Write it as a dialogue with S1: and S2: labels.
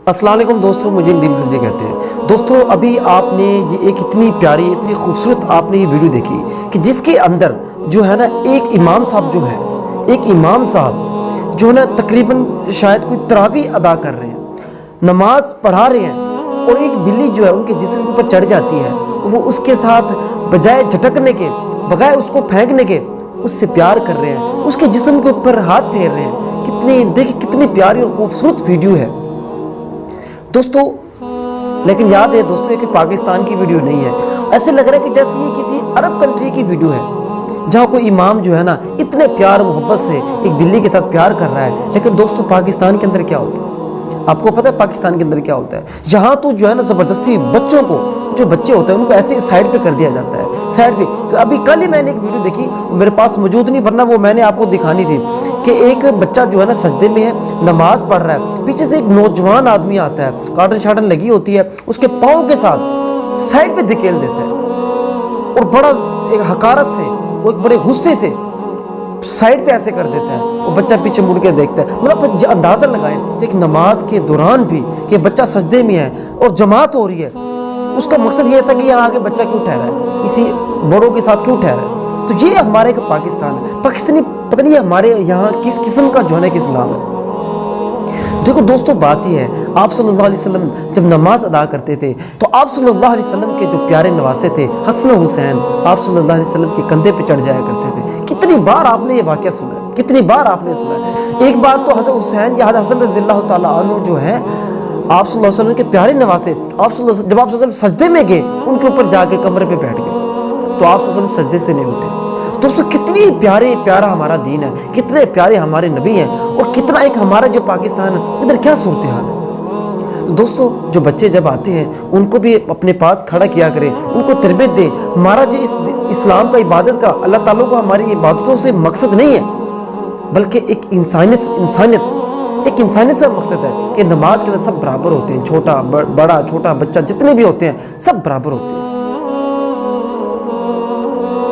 S1: अस्सलाम वालेकुम दोस्तों, मुझे नदीम खिलजी कहते हैं। दोस्तों अभी आपने ये एक इतनी प्यारी इतनी खूबसूरत आपने ये वीडियो देखी कि जिसके अंदर जो है ना एक इमाम साहब जो है, एक इमाम साहब जो है ना तकरीबन शायद कोई तरावी अदा कर रहे हैं, नमाज पढ़ा रहे हैं और एक बिल्ली जो है उनके जिस्म के ऊपर चढ़ जाती है। वो उसके साथ बजाय झटकने के, बजाय उसको फेंकने के, उससे प्यार कर रहे हैं, उसके जिस्म के ऊपर हाथ फेर रहे हैं। कितनी देखिए कितनी प्यारी और खूबसूरत वीडियो है दोस्तों। लेकिन याद है दोस्तों कि पाकिस्तान की वीडियो नहीं है। ऐसे लग रहा है कि जैसे ये किसी अरब कंट्री की वीडियो है, जहाँ कोई इमाम जो है ना इतने प्यार मोहब्बत से एक बिल्ली के साथ प्यार कर रहा है। लेकिन दोस्तों पाकिस्तान के अंदर क्या होता है, आपको पता है पाकिस्तान के अंदर क्या होता है? यहाँ तो जो है ना ज़बरदस्ती बच्चों को, जो बच्चे होते हैं उनको ऐसे साइड पे कर दिया जाता है, साइड पे। अभी कल ही मैंने एक वीडियो देखी, मेरे पास मौजूद नहीं, वरना वो मैंने आपको दिखानी थी कि एक बच्चा जो है ना सजदे में है, नमाज पढ़ रहा है, पीछे से एक नौजवान आदमी आता है, कार्टन शार्टन लगी होती है, उसके पाँव के साथ साइड पे धकेल देता है और बड़ा एक हकारत से, वो एक बड़े गुस्से से साइड पे ऐसे कर देता है। वो बच्चा पीछे मुड़ के देखता है। मतलब अंदाज़ा लगाएं कि नमाज के दौरान भी कि बच्चा सजदे में है और जमात हो रही है, उसका मकसद ये था कि यहाँ आके बच्चा क्यों ठहरा है, किसी बड़ों के साथ क्यों ठहरा है। तो ये हमारे एक पाकिस्तान है, पाकिस्तानी पता नहीं हमारे यहाँ किस किस्म का जो है इस्लाम है। देखो दोस्तों बात ही है, आप सल्लल्लाहु अलैहि वसल्लम जब नमाज अदा करते थे तो आप सल्लल्लाहु अलैहि वसल्लम के जो प्यारे नवासे थे हसन हुसैन, आप सल्लल्लाहु अलैहि वसल्लम के कंधे पे चढ़ जाया करते थे। कितनी बार आपने ये वाक़या सुना है, कितनी बार आपने सुना है। एक बार तो हज़रत हुसैन या हज़रत हसन रज़ियल्लाहु ताला अन्हु जो है आप सल्लल्लाहु अलैहि वसल्लम के प्यारे नवासे, जब आप सल्लल्लाहु अलैहि वसल्लम सजदे में गए, उनके ऊपर जाके कमरे पे बैठ गए तो आप सल्लल्लाहु अलैहि वसल्लम सजदे से नहीं उठे। दोस्तों कितनी प्यारा हमारा दीन है, कितने प्यारे हमारे नबी हैं, और कितना एक हमारा जो पाकिस्तान है इधर क्या सूरत हाल है। तो दोस्तों जो बच्चे जब आते हैं उनको भी अपने पास खड़ा किया करें, उनको तरबियत दें। हमारा जो इस्लाम का इबादत का, अल्लाह ताला को हमारी इबादतों से मकसद नहीं है, बल्कि एक इंसानियत से मकसद है कि नमाज के अंदर सब बराबर होते हैं, छोटा बड़ा छोटा बच्चा जितने भी होते हैं सब बराबर होते हैं।